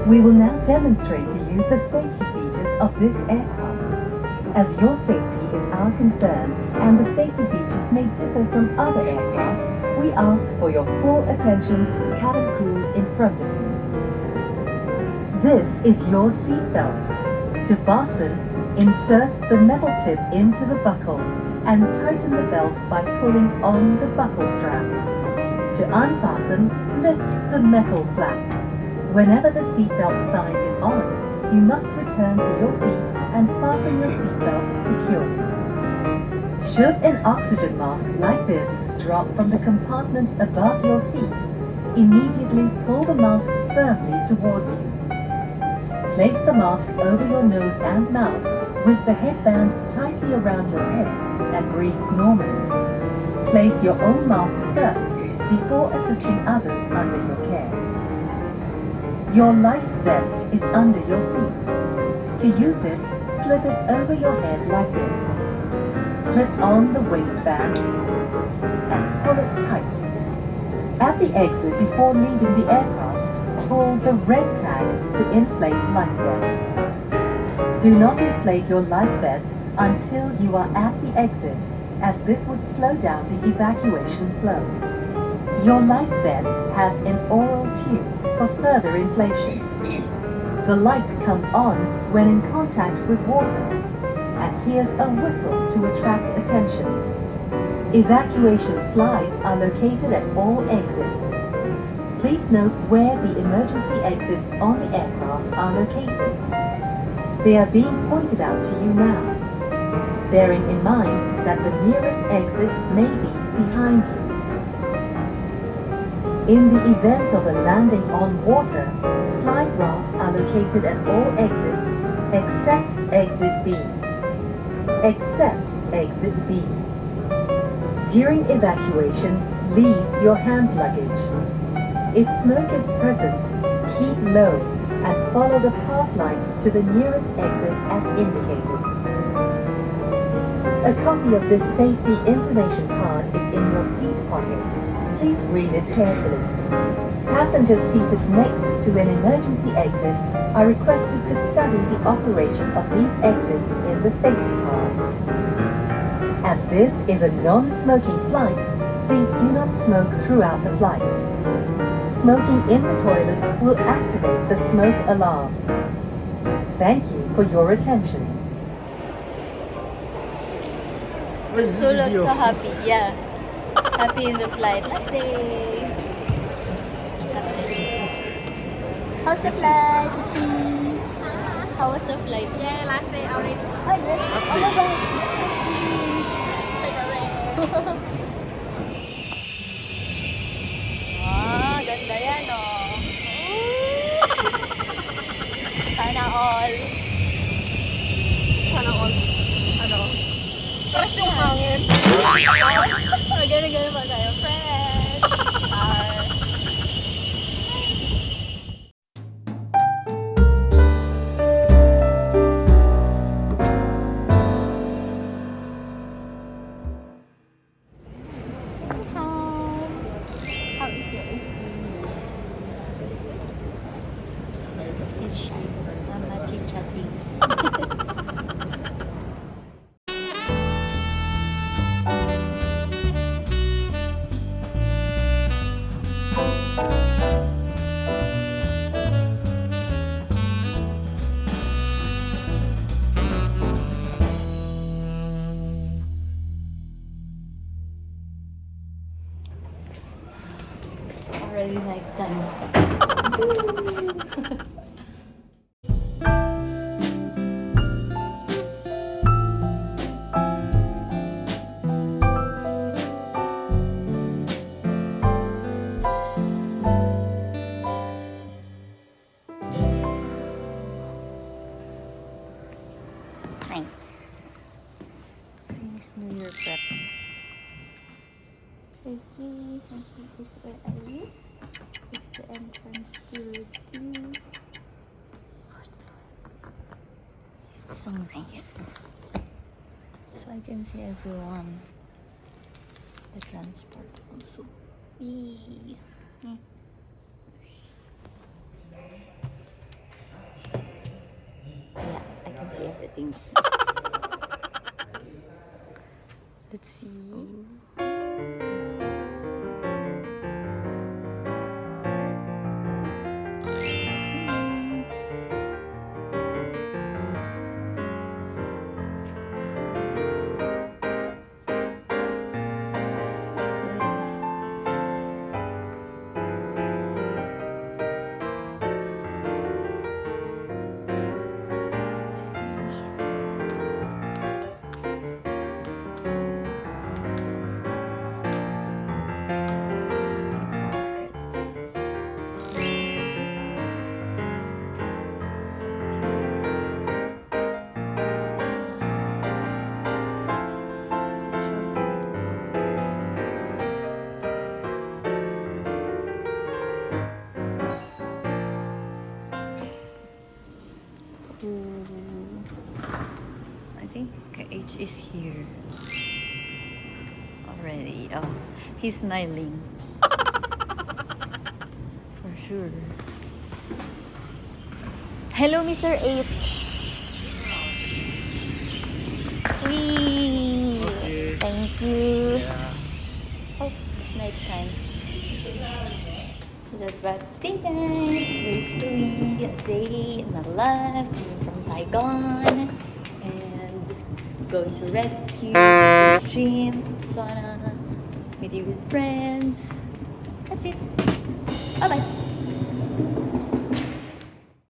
We will now demonstrate to you the safety features of this aircraft. As your safety is our concern and the safety features may differ from other aircraft, we ask for your full attention to the cabin crew in front of you. This is your seat belt. To fasten, insert the metal tip into the buckle and tighten the belt by pulling on the buckle strap. To unfasten, lift the metal flap. Whenever the seatbelt sign is on, you must return to your seat and fasten your seatbelt securely. Should an oxygen mask like this drop from the compartment above your seat, immediately pull the mask firmly towards you. Place the mask over your nose and mouth with the headband tightly around your head and breathe normally. Place your own mask first before assisting others under your care. Your life vest is under your seat. To use it, slip it over your head like this. Clip on the waistband and pull it tight. At the exit before leaving the aircraft, pull the red tag to inflate life vest. Do not inflate your life vest until you are at the exit, as this would slow down the evacuation flow. Your life vest has an oral tube for further inflation. The light comes on when in contact with water, and here's a whistle to attract attention. Evacuation slides are located at all exits. Please note where the emergency exits on the aircraft are located. They are being pointed out to you now, bearing in mind that the nearest exit may be behind you. In the event of a landing on water, slide rafts are located at all exits except exit B. Except exit B. During evacuation, leave your hand luggage. If smoke is present, keep low and follow the path lights to the nearest exit as indicated. A copy of this safety information card is in your seat pocket. Please read it carefully. Passengers seated next to an emergency exit are requested to study the operation of these exits in the safety car. As this is a non-smoking flight, please do not smoke throughout the flight. Smoking in the toilet will activate the smoke alarm. Thank you for your attention. Sulot so happy, yeah. Happy in the flight. Last day. How's the flight, Ichi? How was the flight? Yeah, last day already. Oh, yes. Oh my gosh. Ah, ganda yan, oh. Sana all. Sana all. Ano? Fresh yung hangin. Ganun-ganun pa tayo. Fresh. How is your experience? He's shy. I'm not chit-chatting. Already like done. Nice. Chinese New Year prep. Okay, so where are you? It's the entrance to the first floor. It's so nice. So I can see everyone. The transport also. Yee. see everything. Let's see. I think H is here already. Oh, he's smiling. For sure. Hello, Mr. H. Wee. Thank you. Oh, it's night time. So that's about stay guys. Basically a day in my life coming from Saigon and going to Red Cube, gym, sauna, meeting with friends. That's it. Bye bye.